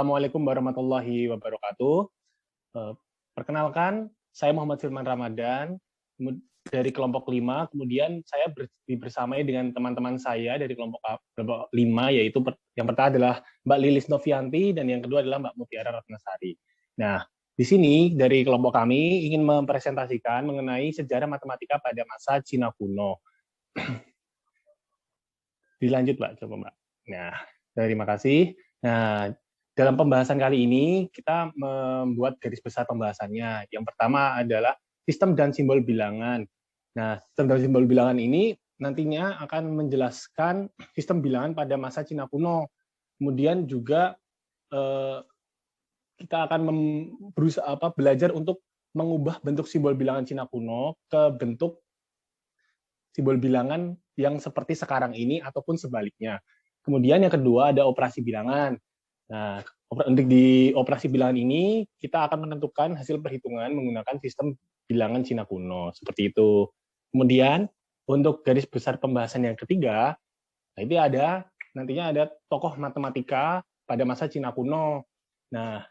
Assalamualaikum warahmatullahi wabarakatuh. Perkenalkan, saya Muhammad Firman Ramadan dari kelompok 5. Kemudian saya bersamai dengan teman-teman saya dari kelompok 5, yaitu yang pertama adalah Mbak Lilis Novianti dan yang kedua adalah Mbak Mutiara Ratnasari. Nah, di sini dari kelompok kami ingin mempresentasikan mengenai sejarah matematika pada masa Cina kuno. Dilanjut, Mbak, coba Mbak. Nah, terima kasih. Nah, dalam pembahasan kali ini kita membuat garis besar pembahasannya. Yang pertama adalah sistem dan simbol bilangan. Nah, sistem dan simbol bilangan ini nantinya akan menjelaskan sistem bilangan pada masa Cina kuno. Kemudian juga kita akan berusaha belajar untuk mengubah bentuk simbol bilangan Cina kuno ke bentuk simbol bilangan yang seperti sekarang ini ataupun sebaliknya. Kemudian yang kedua ada operasi bilangan. Nah, untuk di operasi bilangan ini kita akan menentukan hasil perhitungan menggunakan sistem bilangan Cina kuno, seperti itu. Kemudian untuk garis besar pembahasan yang ketiga, nah ini nantinya ada tokoh matematika pada masa Cina kuno. Nah,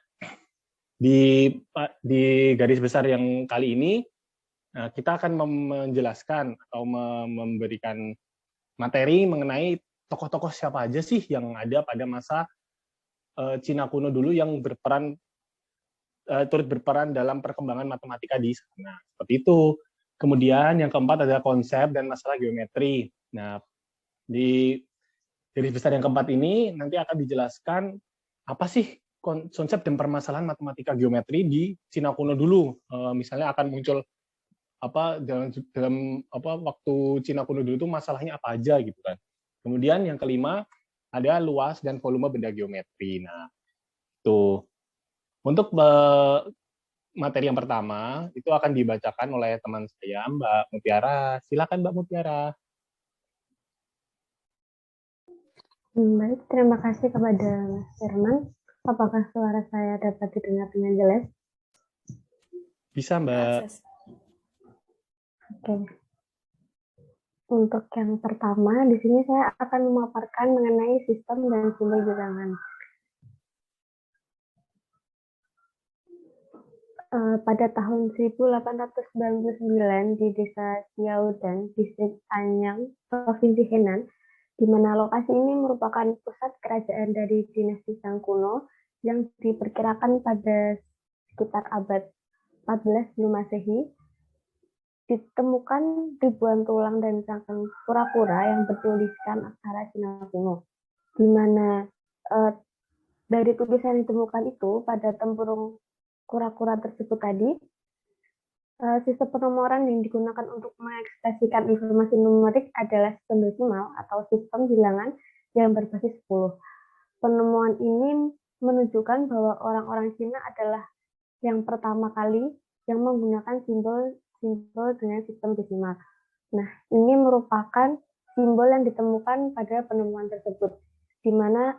di garis besar yang kali ini kita akan menjelaskan atau memberikan materi mengenai tokoh-tokoh siapa aja sih yang ada pada masa Cina kuno dulu yang turut berperan dalam perkembangan matematika di sana. Seperti itu. Kemudian yang keempat adalah konsep dan masalah geometri. Nah, di garis besar yang keempat ini nanti akan dijelaskan apa sih konsep dan permasalahan matematika geometri di Cina kuno dulu. Misalnya akan muncul dalam waktu Cina kuno dulu itu masalahnya apa aja gitu kan. Kemudian yang kelima ada luas dan volume benda geometri. Nah, itu untuk materi yang pertama itu akan dibacakan oleh teman saya Mbak Mutiara. Silakan Mbak Mutiara. Baik, terima kasih kepada Mas Firman. Apakah suara saya dapat didengar dengan jelas? Bisa, Mbak. Oke. Untuk yang pertama, di sini saya akan memaparkan mengenai sistem dan simbol bilangan. Pada tahun 1899 di desa Xiaodan, distrik Anyang, Provinsi Henan, di mana lokasi ini merupakan pusat kerajaan dari dinasti Shang kuno yang diperkirakan pada sekitar abad 14 sebelum Masehi, ditemukan ribuan tulang dan cangkang kura-kura yang bertuliskan aksara Cina kuno, di mana dari tulisan yang ditemukan itu pada tempurung kura-kura tersebut tadi, sistem penomoran yang digunakan untuk mengekspresikan informasi numerik adalah sistem desimal atau sistem bilangan yang berbasis 10. Penemuan ini menunjukkan bahwa orang-orang Cina adalah yang pertama kali yang menggunakan simbol dengan sistem desimal. Nah, ini merupakan simbol yang ditemukan pada penemuan tersebut, di mana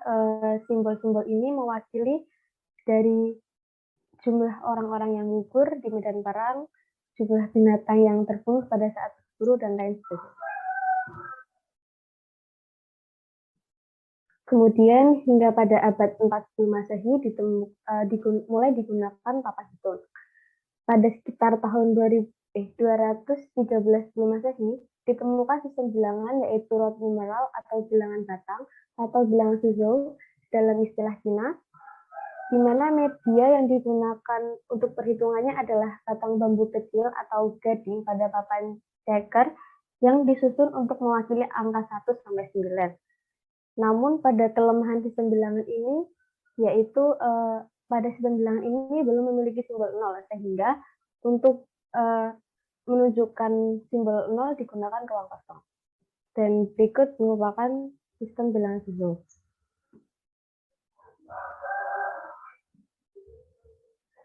simbol-simbol ini mewakili dari jumlah orang-orang yang gugur di medan perang, jumlah binatang yang terbunuh pada saat berburu, dan lain sebagainya. Kemudian hingga pada abad 40 Masehi mulai digunakan papan hitung. Pada sekitar tahun 213 sebelum Masehi, ditemukan sistem bilangan yaitu rote numeral atau bilangan batang atau bilangan Suzhou dalam istilah Cina, di mana media yang digunakan untuk perhitungannya adalah batang bambu kecil atau gading pada papan ceker yang disusun untuk mewakili angka 1 sampai 9. Namun pada kelemahan sistem bilangan ini, yaitu pada sistem bilangan ini belum memiliki simbol 0, sehingga untuk menunjukkan simbol 0 digunakan ruang kosong. Dan berikut merupakan sistem bilangan Suzhou.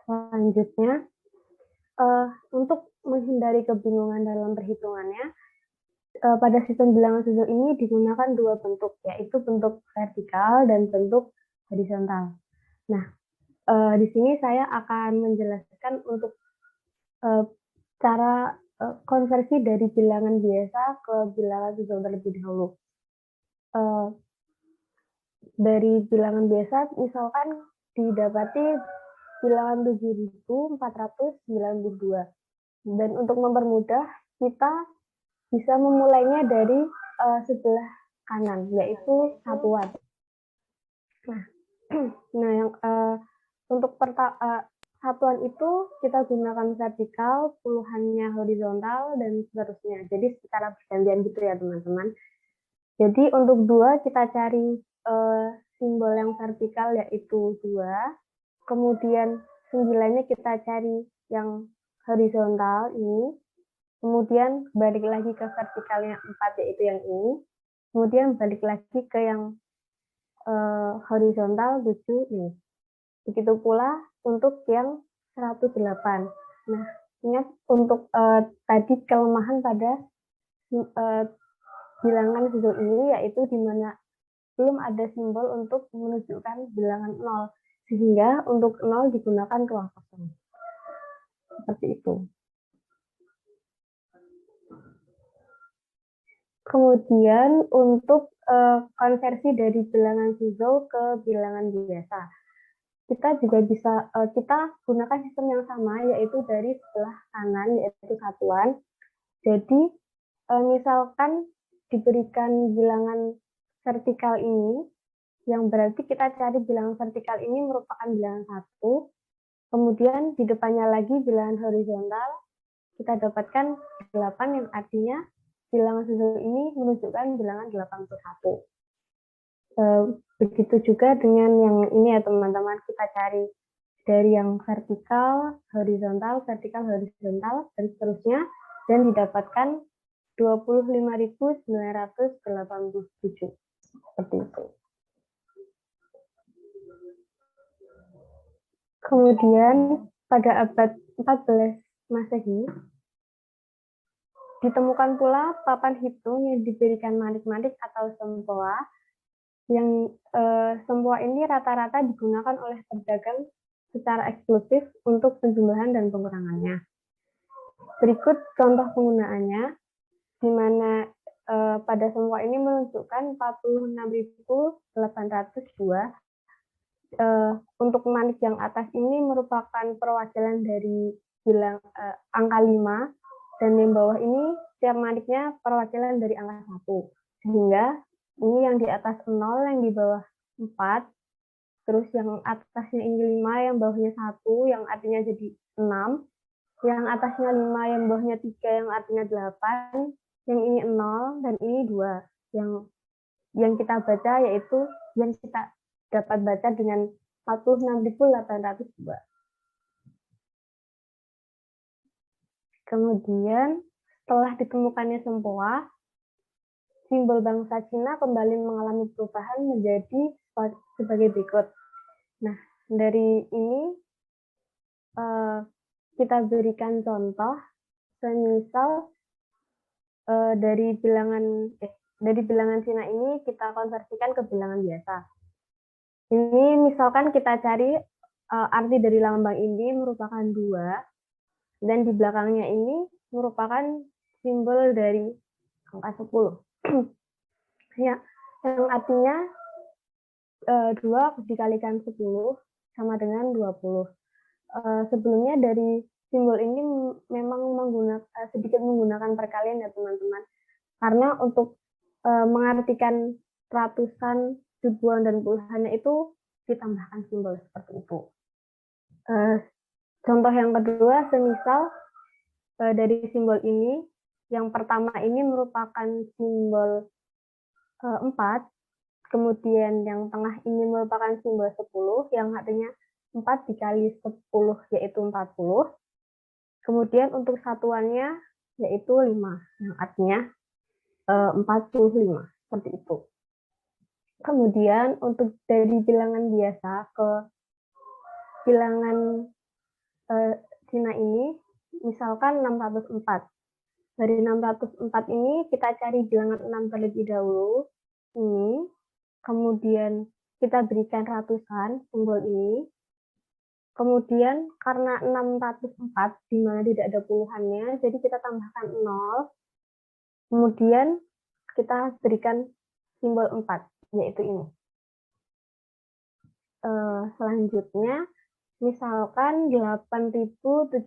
Selanjutnya, untuk menghindari kebingungan dalam perhitungannya, pada sistem bilangan Suzhou ini digunakan dua bentuk, yaitu bentuk vertikal dan bentuk horizontal. Nah, di sini saya akan menjelaskan untuk cara konversi dari bilangan biasa ke bilangan Suzhou terlebih dahulu. Dari bilangan biasa, misalkan didapati bilangan 7.492. Dan untuk mempermudah, kita bisa memulainya dari sebelah kanan, yaitu satuan. Nah, yang untuk satuan itu kita gunakan vertikal, puluhannya horizontal, dan seterusnya. Jadi secara bergantian gitu ya teman-teman. Jadi untuk 2 kita cari simbol yang vertikal yaitu 2. Kemudian 9-nya kita cari yang horizontal ini. Kemudian balik lagi ke vertikalnya 4 yaitu yang ini. Kemudian balik lagi ke yang horizontal 7 ini. Begitu pula untuk yang 108. Nah, ingat untuk tadi kelemahan pada bilangan susul ini yaitu di mana belum ada simbol untuk menunjukkan bilangan 0. Sehingga untuk 0 digunakan ruang kosong. Seperti itu. Kemudian untuk konversi dari bilangan susul ke bilangan biasa. Kita juga bisa, kita gunakan sistem yang sama, yaitu dari sebelah kanan, yaitu satuan. Jadi, misalkan diberikan bilangan vertikal ini, yang berarti kita cari bilangan vertikal ini merupakan bilangan 1, kemudian di depannya lagi bilangan horizontal, kita dapatkan 8 yang artinya bilangan susul ini menunjukkan bilangan 81. Begitu juga dengan yang ini ya teman-teman, kita cari dari yang vertikal, horizontal, dan seterusnya, dan didapatkan 25.987. Seperti itu. Kemudian pada abad 14 Masehi, ditemukan pula papan hitung yang diberikan manik-manik atau sempoa, yang sempoa ini rata-rata digunakan oleh pedagang secara eksklusif untuk penjumlahan dan pengurangannya. Berikut contoh penggunaannya, di mana pada sempoa ini menunjukkan 46.802. Untuk manik yang atas ini merupakan perwakilan dari bilang angka 5, dan yang bawah ini setiap maniknya perwakilan dari angka 1. Sehingga ini yang di atas 0, yang di bawah 4, terus yang atasnya ini 5, yang bawahnya 1, yang artinya jadi 6, yang atasnya 5, yang bawahnya 3, yang artinya 8, yang ini 0, dan ini 2. Yang kita baca yaitu yang kita dapat baca dengan 46.802. Kemudian setelah ditemukannya sempoa, simbol bangsa Cina kembali mengalami perubahan menjadi sebagai berikut. Nah, dari ini kita berikan contoh, semisal dari bilangan Cina ini kita konversikan ke bilangan biasa. Ini misalkan kita cari arti dari lambang ini merupakan 2, dan di belakangnya ini merupakan simbol dari angka 10. Ya, yang artinya 2 dikalikan 10 sama dengan 20. Sebelumnya dari simbol ini memang sedikit menggunakan perkalian ya teman-teman. Karena untuk mengartikan ratusan, ribuan, dan puluhannya itu ditambahkan simbol seperti itu. Contoh yang kedua, semisal dari simbol ini, yang pertama ini merupakan simbol 4, kemudian yang tengah ini merupakan simbol 10, yang artinya 4 dikali 10 yaitu 40. Kemudian untuk satuannya yaitu 5, yang artinya 45, seperti itu. Kemudian untuk dari bilangan biasa ke bilangan Cina ini, misalkan 604. Dari 604 ini kita cari bilangan 6 terlebih dahulu, ini, kemudian kita berikan ratusan, simbol ini, kemudian karena 604, di mana tidak ada puluhannya, jadi kita tambahkan 0, kemudian kita berikan simbol 4, yaitu ini. selanjutnya, misalkan 8.792.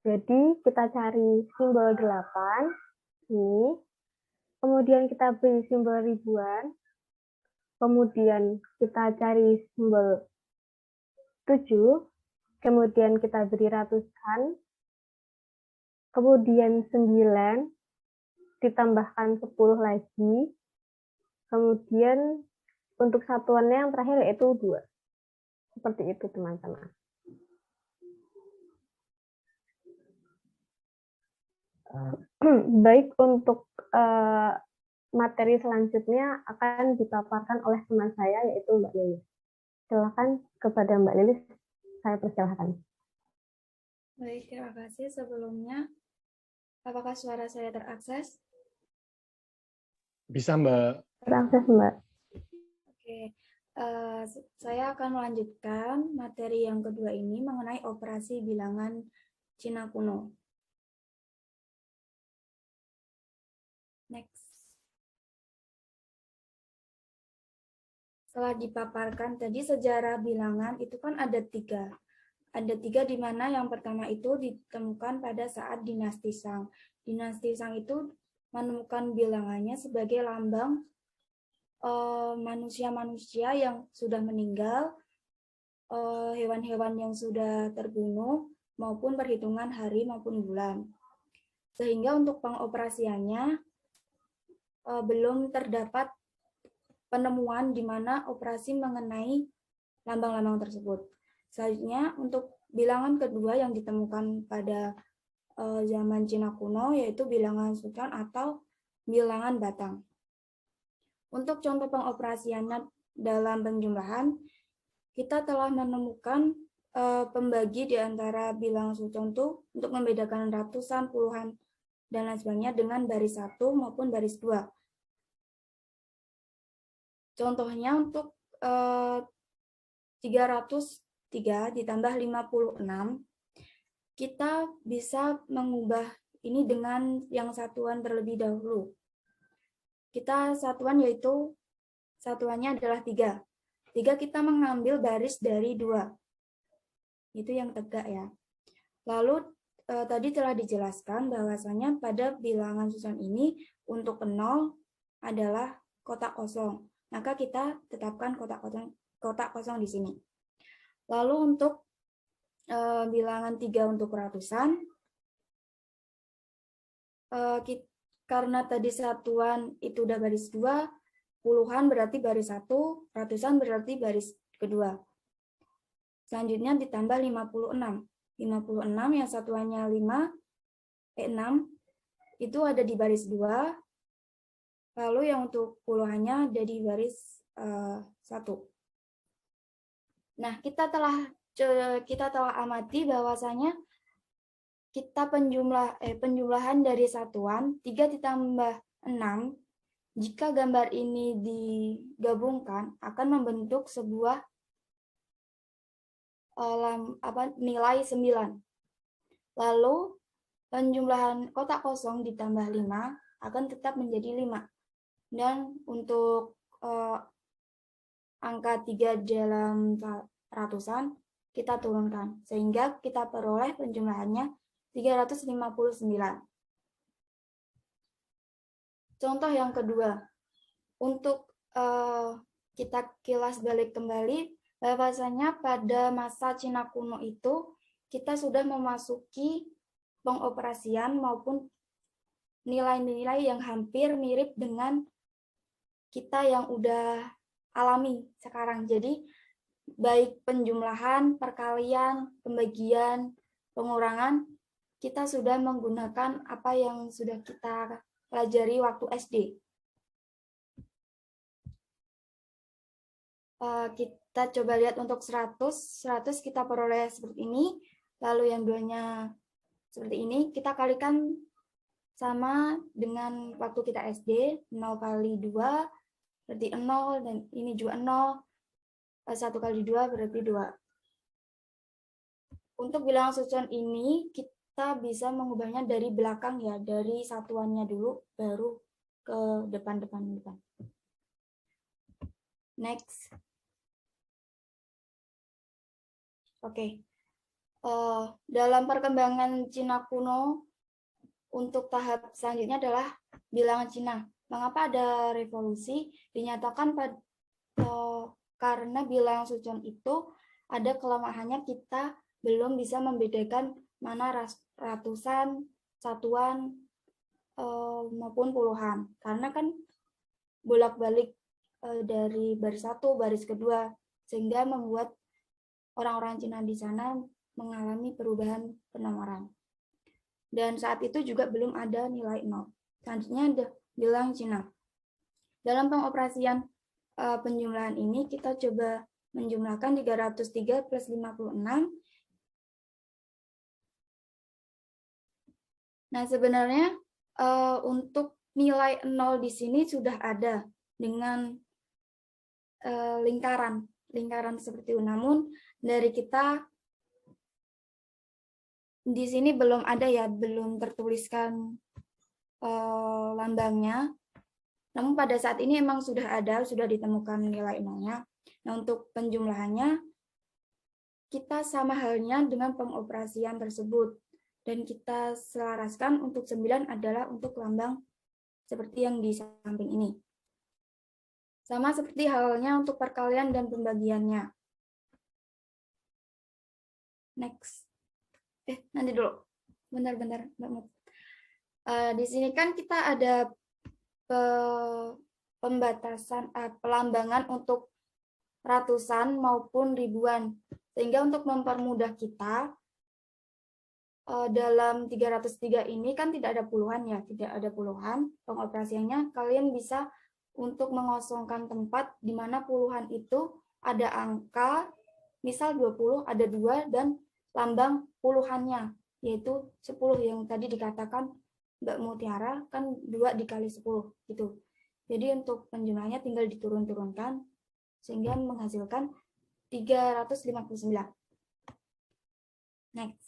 Jadi kita cari simbol 8, ini, kemudian kita beri simbol ribuan, kemudian kita cari simbol 7, kemudian kita beri ratusan, kemudian 9, ditambahkan 10 lagi, kemudian untuk satuannya yang terakhir yaitu 2. Seperti itu, teman-teman. Baik, untuk materi selanjutnya akan dipaparkan oleh teman saya, yaitu Mbak Lilis. Silakan kepada Mbak Lilis, saya persilahkan. Baik, terima kasih. Sebelumnya, apakah suara saya terakses? Bisa, Mbak. Terakses, Mbak. Oke, saya akan melanjutkan materi yang kedua ini mengenai operasi bilangan Cina kuno. Next. Setelah dipaparkan tadi sejarah bilangan itu kan ada 3. Ada 3 di mana yang pertama itu ditemukan pada saat dinasti Shang. Dinasti Shang itu menemukan bilangannya sebagai lambang manusia-manusia yang sudah meninggal, hewan-hewan yang sudah terbunuh, maupun perhitungan hari maupun bulan. Sehingga untuk pengoperasiannya belum terdapat penemuan di mana operasi mengenai lambang-lambang tersebut. Selanjutnya untuk bilangan kedua yang ditemukan pada zaman Cina kuno yaitu bilangan Sucan atau bilangan batang. Untuk contoh pengoperasiannya dalam penjumlahan, kita telah menemukan pembagi di antara bilangan Sucan itu untuk membedakan ratusan, puluhan, dan lain sebagainya dengan baris 1 maupun baris 2. Contohnya untuk 303 ditambah 56, kita bisa mengubah ini dengan yang satuan terlebih dahulu. Kita satuan yaitu satuannya adalah 3. 3 kita mengambil baris dari 2. Itu yang tegak ya. Lalu tadi telah dijelaskan bahwasanya pada bilangan susun ini untuk 0 adalah kotak kosong. Maka kita tetapkan kotak kosong di sini. Lalu untuk bilangan 3 untuk ratusan, karena tadi satuan itu udah baris 2, puluhan berarti baris 1, ratusan berarti baris kedua. Selanjutnya ditambah 56. 56 yang satuannya 6, itu ada di baris 2, lalu yang untuk puluhannya ada di baris 1. Nah, kita telah amati bahwasanya kita penjumlahan dari satuan 3 ditambah 6, jika gambar ini digabungkan akan membentuk sebuah nilai 9. Lalu penjumlahan kotak kosong ditambah 5 akan tetap menjadi 5. Dan untuk angka 3 dalam ratusan kita turunkan sehingga kita peroleh penjumlahannya 359. Contoh yang kedua, untuk kita kilas balik kembali bahwasanya pada masa Cina kuno itu kita sudah memasuki pengoperasian maupun nilai-nilai yang hampir mirip dengan kita yang udah alami sekarang. Jadi baik penjumlahan, perkalian, pembagian, pengurangan, kita sudah menggunakan apa yang sudah kita pelajari waktu SD. Kita coba lihat untuk 100 kita peroleh seperti ini, lalu yang duanya seperti ini, kita kalikan sama dengan waktu kita SD, 0 kali 2 berarti 0, dan ini juga 0, 1 kali 2 berarti 2. Untuk bilangan susunan ini, kita bisa mengubahnya dari belakang ya, dari satuannya dulu, baru ke depan. Next. Oke. Dalam perkembangan Cina kuno, untuk tahap selanjutnya adalah bilangan Cina. Mengapa ada revolusi? Dinyatakan karena bilangan Suchong itu ada kelemahannya, kita belum bisa membedakan mana ratusan, satuan, maupun puluhan. Karena kan bolak-balik dari baris satu, baris kedua, sehingga membuat orang-orang Cina di sana mengalami perubahan penomoran. Dan saat itu juga belum ada nilai 0. Selanjutnya ada bilangan Cina. Dalam pengoperasian penjumlahan ini, kita coba menjumlahkan 303 plus 56. Nah, sebenarnya untuk nilai 0 di sini sudah ada dengan lingkaran seperti itu. Namun dari kita di sini belum ada ya, belum tertuliskan lambangnya. Namun pada saat ini emang sudah ada, sudah ditemukan nilai 0-nya. Nah, untuk penjumlahannya kita sama halnya dengan pengoperasian tersebut. Dan kita selaraskan untuk 9 adalah untuk lambang seperti yang di samping ini. Sama seperti halnya untuk perkalian dan pembagiannya. Next. Nanti dulu. Bentar. Di sini kan kita ada pembatasan pelambangan untuk ratusan maupun ribuan. Sehingga untuk mempermudah kita, dalam 303 ini kan tidak ada puluhan ya, tidak ada puluhan. Pengoperasiannya kalian bisa untuk mengosongkan tempat di mana puluhan itu ada angka, misal 20 ada 2 dan lambang puluhannya, yaitu 10 yang tadi dikatakan Mbak Mutiara kan 2 dikali 10 gitu. Jadi untuk penjumlahnya tinggal diturun-turunkan sehingga menghasilkan 359. Next.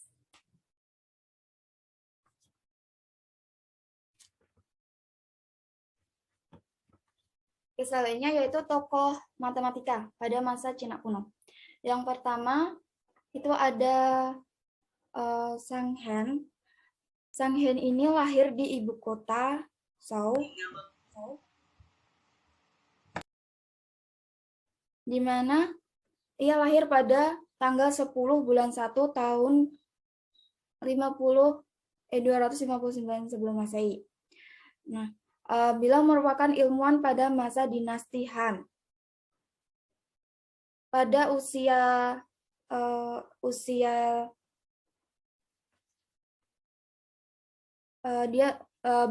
Selanjutnya yaitu tokoh matematika pada masa Cina kuno. Yang pertama itu ada Sang Hen. Sang Hen ini lahir di ibu kota Zhou, di mana ia lahir pada tanggal 10 bulan 1 tahun 259 sebelum Masehi. Nah, beliau merupakan ilmuwan pada masa dinasti Han. Pada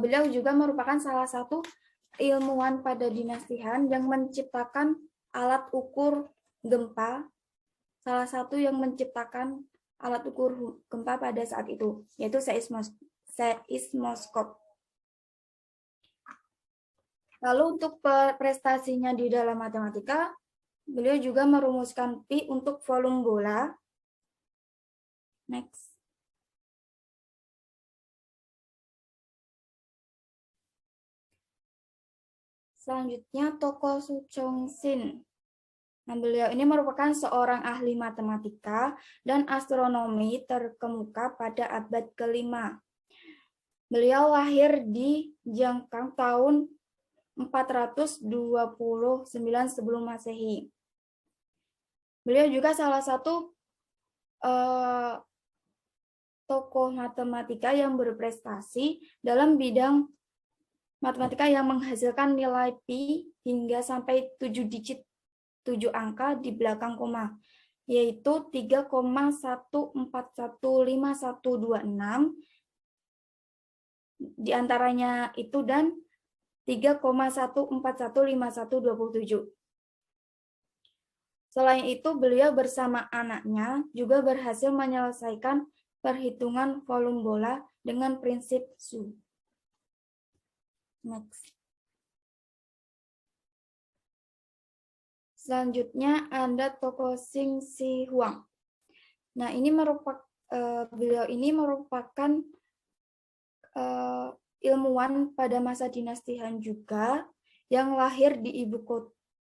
beliau juga merupakan salah satu ilmuwan pada dinasti Han yang menciptakan alat ukur gempa, salah satu yang menciptakan alat ukur gempa pada saat itu, yaitu seismoskop. Lalu untuk prestasinya di dalam matematika, beliau juga merumuskan pi untuk volume bola. Next. Selanjutnya tokoh Su Chongxin. Nah, beliau ini merupakan seorang ahli matematika dan astronomi terkemuka pada abad ke-5. Beliau lahir di Jiangkang tahun 429 sebelum Masehi. Beliau juga salah satu tokoh matematika yang berprestasi dalam bidang matematika yang menghasilkan nilai pi hingga sampai 7 digit, 7 angka di belakang koma, yaitu 3,141526 di antaranya itu dan 3,141527. Selain itu, beliau bersama anaknya juga berhasil menyelesaikan perhitungan volume bola dengan prinsip Su. Next. Selanjutnya ada tokoh Xing Shi Huang. Nah, ini beliau ini merupakan ilmuwan pada masa dinasti Han juga yang lahir di ibu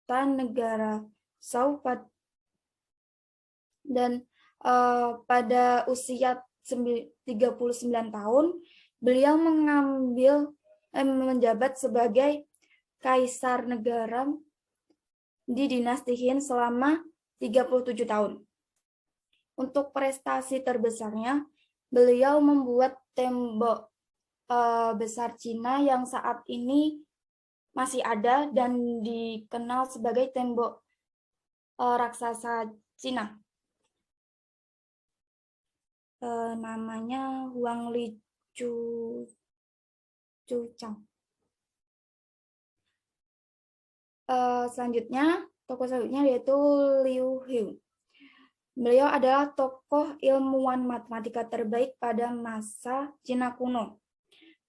Negara Zhou dan pada usia 39 tahun beliau menjabat sebagai kaisar negara di dinasti Qin selama 37 tahun. Untuk prestasi terbesarnya, beliau membuat tembok besar Cina yang saat ini masih ada dan dikenal sebagai tembok raksasa Cina. Namanya Huang Li Chuchang. Tokoh selanjutnya yaitu Liu He. Beliau adalah tokoh ilmuwan matematika terbaik pada masa Cina kuno.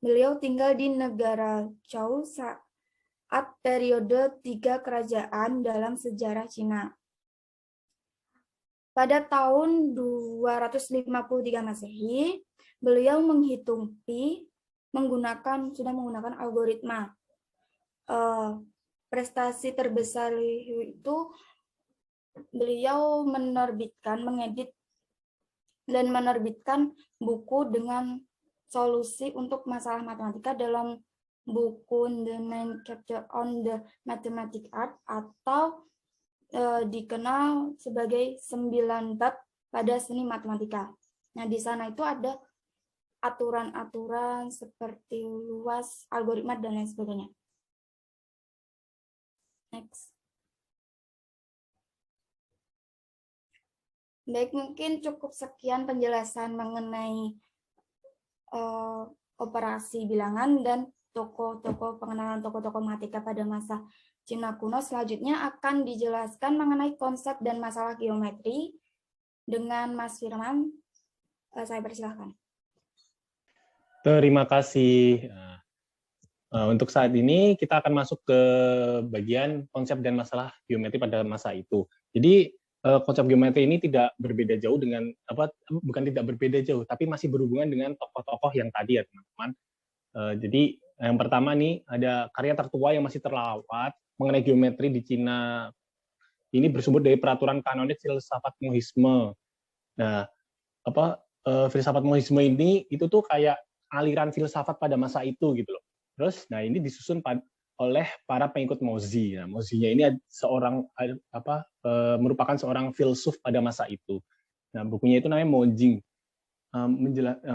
Beliau tinggal di negara Zhou saat periode 3 kerajaan dalam sejarah Cina. Pada tahun 253 Masehi, beliau menghitung pi sudah menggunakan algoritma. Prestasi terbesar itu beliau mengedit dan menerbitkan buku dengan solusi untuk masalah matematika dalam buku The Nine Chapters on the Mathematical Art atau dikenal sebagai 9 bab pada seni matematika. Nah, di sana itu ada aturan-aturan seperti luas, algoritma, dan lain sebagainya. Next. Baik, mungkin cukup sekian penjelasan mengenai operasi bilangan dan pengenalan tokoh-tokoh matematika pada masa Cina kuno. Selanjutnya akan dijelaskan mengenai konsep dan masalah geometri dengan Mas Firman. Saya persilahkan. Terima kasih. Untuk saat ini kita akan masuk ke bagian konsep dan masalah geometri pada masa itu. Jadi konsep geometri ini tidak berbeda jauh dengan bukan tidak berbeda jauh, tapi masih berhubungan dengan tokoh-tokoh yang tadi ya teman-teman. Jadi yang pertama nih ada karya tertua yang masih terlawat mengenai geometri di Cina. Ini bersumber dari peraturan kanonik filsafat Mohisme. Nah, filsafat Mohisme ini itu tuh kayak aliran filsafat pada masa itu gitu loh. Terus, nah ini disusun oleh para pengikut Mozi. Nah, Mozinya ini merupakan seorang filsuf pada masa itu. Nah, bukunya itu namanya Mojing.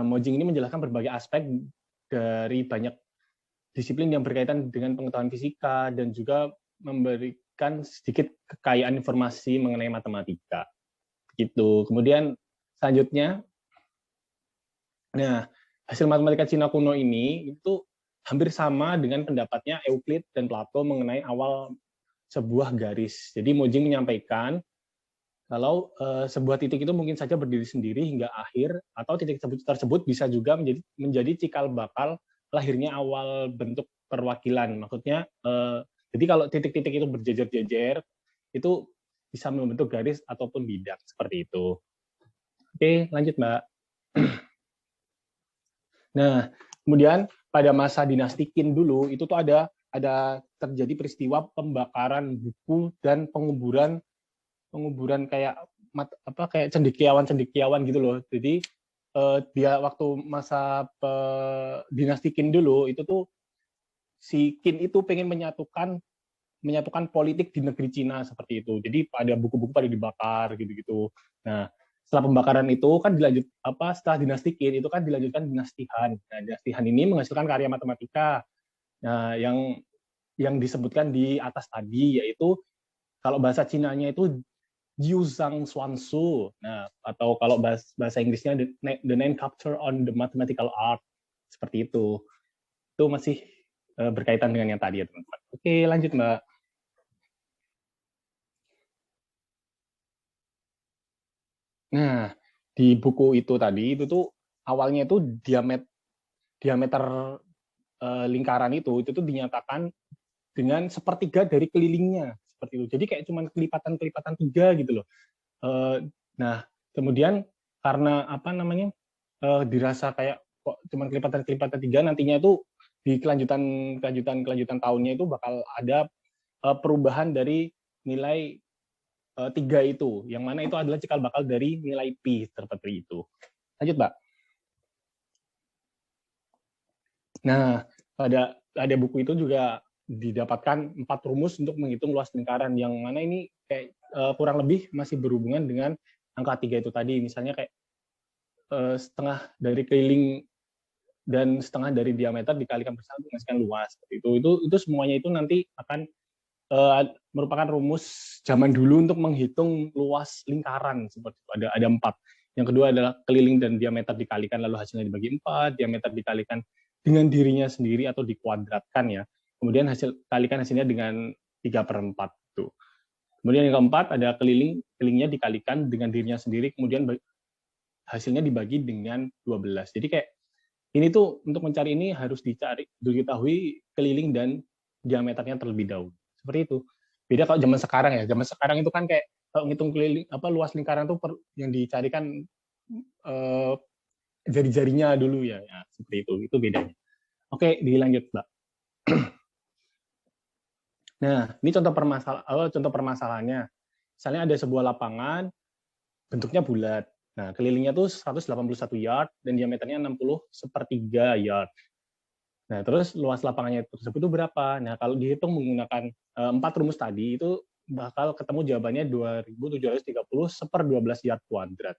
Mojing ini menjelaskan berbagai aspek dari banyak disiplin yang berkaitan dengan pengetahuan fisika dan juga memberikan sedikit kekayaan informasi mengenai matematika. Gitu. Kemudian selanjutnya, nah hasil matematika Cina kuno ini itu hampir sama dengan pendapatnya Euclid dan Plato mengenai awal sebuah garis. Jadi Mojing menyampaikan kalau sebuah titik itu mungkin saja berdiri sendiri hingga akhir, atau titik tersebut bisa juga menjadi cikal bakal lahirnya awal bentuk perwakilan. Maksudnya, jadi kalau titik-titik itu berjejer-jejer, itu bisa membentuk garis ataupun bidang, seperti itu. Oke, lanjut Mbak. Nah, kemudian pada masa dinasti Qin dulu, itu tuh ada terjadi peristiwa pembakaran buku dan penguburan kayak cendekiawan gitu loh. Jadi dia waktu masa dinasti Qin dulu itu tuh si Qin itu pengen menyatukan politik di negeri Cina seperti itu. Jadi ada buku-buku pada dibakar gitu-gitu. Nah, setelah pembakaran itu kan setelah dinasti Qin itu kan dilanjutkan dinasti Han. Nah, dinasti Han ini menghasilkan karya matematika. Nah, yang disebutkan di atas tadi yaitu kalau bahasa Cinanya itu Jiuzhang Xuanzu. Nah, atau kalau bahasa Inggrisnya the Nine Chapters on the Mathematical Art. Seperti itu. Itu masih berkaitan dengan yang tadi ya, teman-teman. Oke, lanjut, Mbak. Nah, di buku itu tadi itu tuh awalnya itu diameter lingkaran itu tuh dinyatakan dengan sepertiga dari kelilingnya seperti itu. Jadi kayak cuma kelipatan 3 gitu loh. Nah, kemudian karena dirasa kayak kok cuma kelipatan 3, nantinya itu di kelanjutan tahunnya itu bakal ada perubahan dari nilai 3 itu, yang mana itu adalah cikal bakal dari nilai pi seperti itu. Lanjut, Mbak. Nah, ada buku itu juga didapatkan 4 rumus untuk menghitung luas lingkaran, yang mana ini kayak kurang lebih masih berhubungan dengan angka 3 itu tadi. Misalnya kayak setengah dari keliling dan setengah dari diameter dikalikan bersama menghasilkan luas. Itu semuanya itu nanti akan merupakan rumus zaman dulu untuk menghitung luas lingkaran. Seperti itu. Ada 4. Yang kedua adalah keliling dan diameter dikalikan lalu hasilnya dibagi 4, diameter dikalikan dengan dirinya sendiri atau dikuadratkan ya. Kemudian kalikan hasilnya dengan 3/4 itu. Kemudian yang keempat ada kelilingnya dikalikan dengan dirinya sendiri, kemudian hasilnya dibagi dengan 12. Jadi kayak ini tuh untuk mencari ini harus diketahui keliling dan diameternya terlebih dahulu. Seperti itu. Beda kalau zaman sekarang ya. Zaman sekarang itu kan kayak kalau ngitung keliling luas lingkaran tuh yang dicarikan jari-jarinya dulu ya. Seperti itu. Itu bedanya. Oke, dilanjut, Mbak. Nah, ini contoh permasalahannya. Misalnya ada sebuah lapangan bentuknya bulat. Nah, kelilingnya tuh 181 yard dan diameternya 60/3 yard. Nah, terus luas lapangannya tersebut itu berapa? Nah, kalau dihitung menggunakan 4 rumus tadi, itu bakal ketemu jawabannya 2.730/12 yard kuadrat.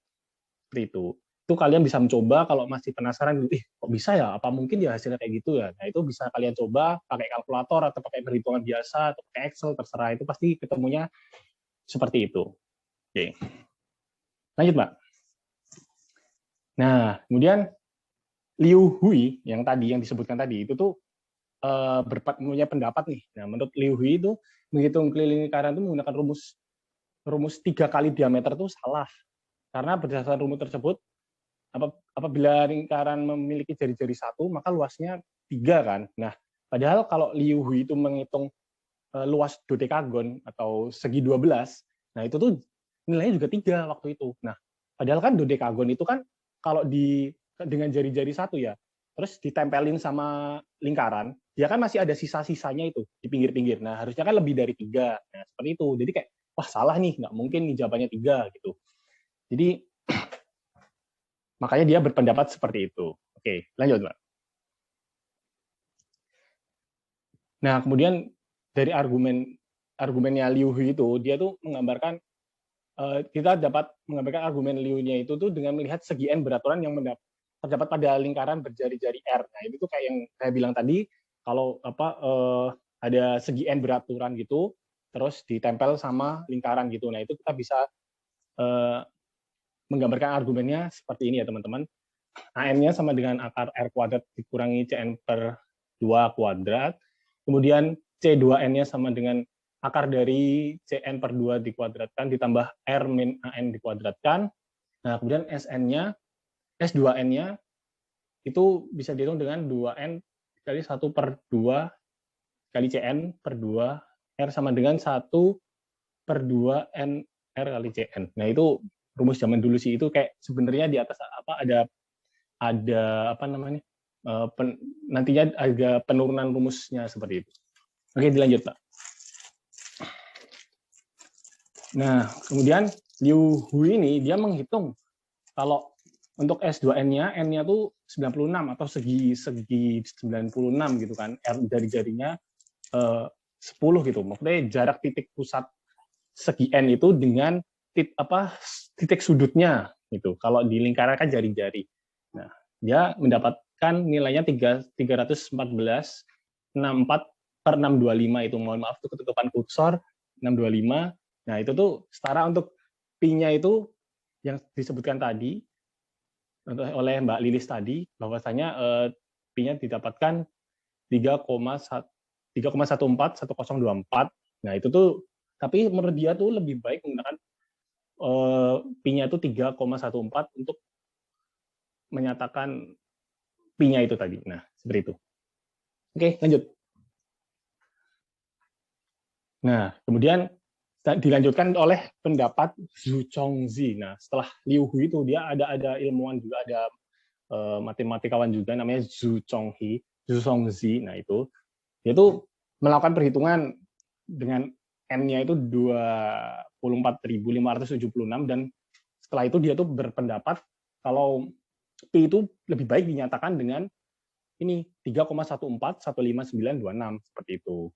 Seperti itu. Itu kalian bisa mencoba kalau masih penasaran, kok bisa ya? Apa mungkin ya hasilnya kayak gitu ya? Nah, itu bisa kalian coba pakai kalkulator atau pakai perhitungan biasa atau pakai Excel, terserah. Itu pasti ketemunya seperti itu. Oke. Lanjut, Mbak. Nah, kemudian Liu Hui yang disebutkan tadi itu tuh punya pendapat nih. Nah, menurut Liu Hui itu menghitung keliling lingkaran itu menggunakan rumus 3 kali diameter itu salah. Karena berdasarkan rumus tersebut apabila lingkaran memiliki jari-jari 1, maka luasnya 3 kan. Nah, padahal kalau Liu Hui itu menghitung luas dodekagon atau segi 12, nah itu tuh nilainya juga 3 waktu itu. Nah, padahal kan dodekagon itu kan kalau dengan jari-jari 1 ya, terus ditempelin sama lingkaran, dia kan masih ada sisa-sisanya itu di pinggir-pinggir. Nah, harusnya kan lebih dari 3. Nah, seperti itu. Jadi kayak, wah salah nih, nggak mungkin nih jawabannya 3 gitu. Jadi makanya dia berpendapat seperti itu. Oke, lanjut, Mbak. Nah, kemudian dari argumennya Liu Hui itu, dia tuh menggambarkan, kita dapat menggambarkan argumen Liu-nya itu tuh dengan melihat segi N beraturan yang terdapat pada lingkaran berjari-jari R. Nah, itu tuh kayak yang saya bilang tadi, kalau ada segi N beraturan gitu, terus ditempel sama lingkaran gitu. Nah, itu kita bisa menggambarkan argumennya seperti ini ya, teman-teman. AN-nya sama dengan akar R kuadrat dikurangi CN per 2 kuadrat. Kemudian C2N-nya sama dengan akar dari CN per 2 dikuadratkan ditambah R min AN dikuadratkan. Nah, kemudian S2N-nya itu bisa dihitung dengan 2N kali 1 per 2 kali CN per 2 R sama dengan 1 per 2 N R kali CN. Nah, itu rumus zaman dulu sih, itu kayak sebenarnya di atas ada apa namanya, nantinya ada penurunan rumusnya seperti itu. Oke, dilanjut, Pak. Nah, kemudian Liu Hui ini dia menghitung kalau untuk S2N-nya, N-nya tuh 96 atau segi 96 gitu kan, R dari jarinya 10 gitu. Maksudnya jarak titik pusat segi N itu dengan titik sudutnya gitu. Kalau di lingkaran kan jari-jari. Nah, dia mendapatkan nilainya 314/64/625 itu. Mohon maaf itu ketutupan kursor 625. Nah, itu tuh setara untuk pi-nya itu yang disebutkan tadi oleh Mbak Lilis tadi, bahwasanya pi-nya didapatkan 3,141024. Nah, itu tuh tapi menurut dia tuh lebih baik menggunakan pi-nya itu 3,14 untuk menyatakan pi-nya itu tadi. Nah, seperti itu. Oke, lanjut. Nah, kemudian dilanjutkan oleh pendapat Zhu Chongzi. Nah, setelah Liu Hui itu dia ada ilmuwan juga, ada matematikawan juga namanya Zhu Chongzi. Nah, itu dia tuh melakukan perhitungan dengan N-nya itu 24.576, dan setelah itu dia tuh berpendapat kalau P itu lebih baik dinyatakan dengan ini 3,141596 seperti itu.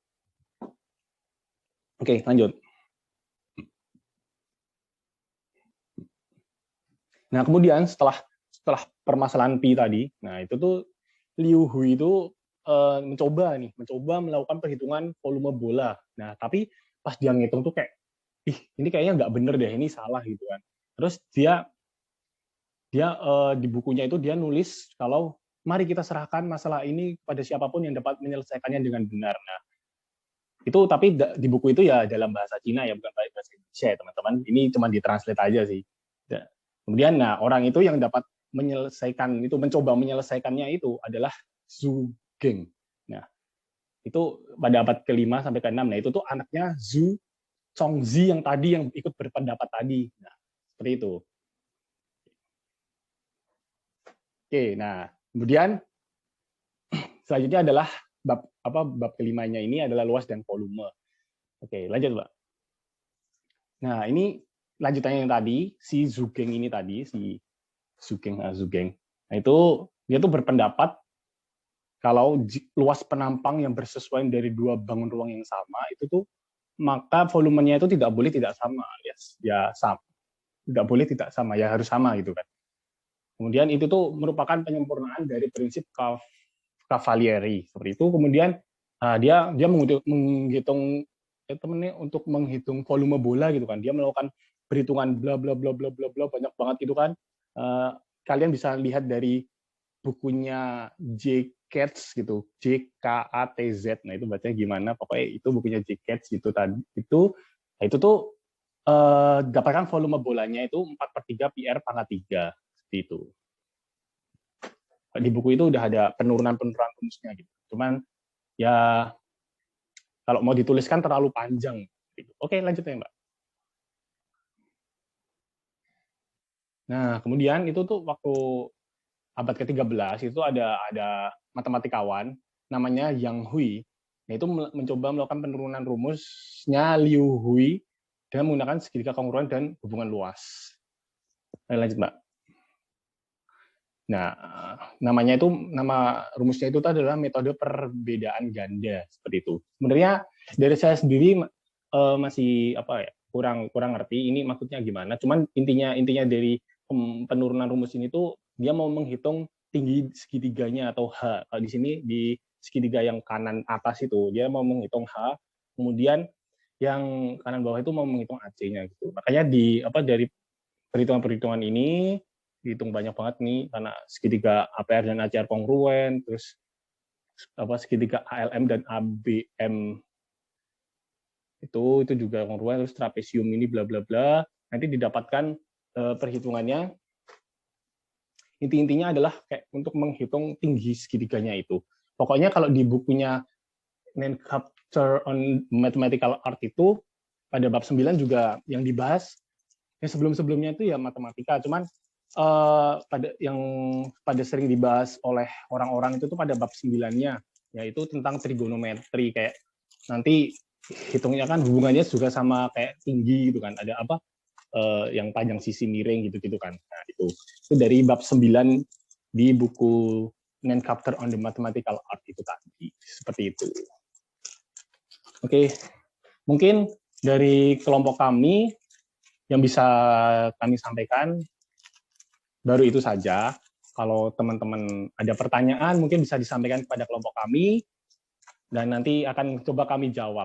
Oke, lanjut. Nah, kemudian setelah permasalahan Pi tadi, nah itu tuh Liu Hui itu mencoba melakukan perhitungan volume bola. Nah, tapi pas dia ngitung tuh kayak, ini kayaknya nggak bener deh, ini salah gitu kan. Terus dia di bukunya itu dia nulis kalau mari kita serahkan masalah ini pada siapapun yang dapat menyelesaikannya dengan benar. Nah, itu tapi di buku itu ya dalam bahasa Cina ya, bukan bahasa Indonesia ya teman-teman. Ini cuma ditranslate aja sih. Kemudian orang itu yang dapat menyelesaikan itu, mencoba menyelesaikannya itu adalah Zhu Geng. Nah, itu pada abad ke-5 sampai ke-6. Nah, itu tuh anaknya Zhu Chongzi yang tadi yang ikut berpendapat tadi. Nah, seperti itu. Oke, nah, kemudian selanjutnya adalah bab kelimanya ini adalah luas dan volume. Oke, lanjut, Mbak. Nah, ini lanjutannya yang tadi, si Zhu Geng ini tadi, si Zhu Geng. Nah, itu dia tuh berpendapat kalau luas penampang yang bersesuaian dari dua bangun ruang yang sama itu tuh, maka volumenya itu tidak boleh tidak sama, ya sama. Tidak boleh tidak sama, ya harus sama gitu kan. Kemudian itu tuh merupakan penyempurnaan dari prinsip Cavalieri seperti itu. Kemudian dia menghitung temennya untuk menghitung volume bola gitu kan. Dia melakukan perhitungan bla bla bla bla bla bla banyak banget gitu kan. Kalian bisa lihat dari bukunya J. Katz gitu, JKATZ. Nah, itu bacanya gimana? Pokoknya itu bukunya J. Katz gitu tadi. Itu tuh dapatkan volume bolanya itu 4/3 PR pangkat 3 seperti itu. Di buku itu udah ada penurunan rumusnya gitu. Cuman ya kalau mau dituliskan terlalu panjang. Gitu. Oke, lanjut ya, Mbak. Nah, kemudian itu tuh waktu abad ke-13 itu ada matematikawan namanya Yang Hui. Nah, itu mencoba melakukan penurunan rumusnya Liu Hui dengan menggunakan segitiga kongruen dan hubungan luas. Lanjut, Mbak. Nah, nama rumusnya itu adalah metode perbedaan ganda seperti itu. Sebenarnya dari saya sendiri masih kurang ngerti ini maksudnya gimana. Cuman intinya dari penurunan rumus ini tuh dia mau menghitung tinggi segitiganya atau H. Kalau di sini di segitiga yang kanan atas itu dia mau menghitung H, kemudian yang kanan bawah itu mau menghitung AC-nya gitu. Makanya dari perhitungan ini dihitung banyak banget nih karena segitiga APR dan ACR kongruen, terus segitiga ALM dan ABM itu juga kongruen, terus trapesium ini bla bla bla. Nanti didapatkan perhitungannya. Intinya adalah kayak untuk menghitung tinggi segitiganya itu. Pokoknya kalau di bukunya Nine Chapter on Mathematical Art itu pada bab 9 juga yang dibahas yang sebelum-sebelumnya itu ya matematika, cuman pada sering dibahas oleh orang-orang itu tuh pada bab 9-nya, yaitu tentang trigonometri, kayak nanti hitungnya kan hubungannya juga sama kayak tinggi gitu kan, ada yang panjang sisi miring gitu kan. Nah, itu dari bab 9 di buku Nine Chapter on the Mathematical Art itu tadi, seperti itu. Oke, mungkin dari kelompok kami yang bisa kami sampaikan baru itu saja. Kalau teman-teman ada pertanyaan mungkin bisa disampaikan kepada kelompok kami dan nanti akan coba kami jawab.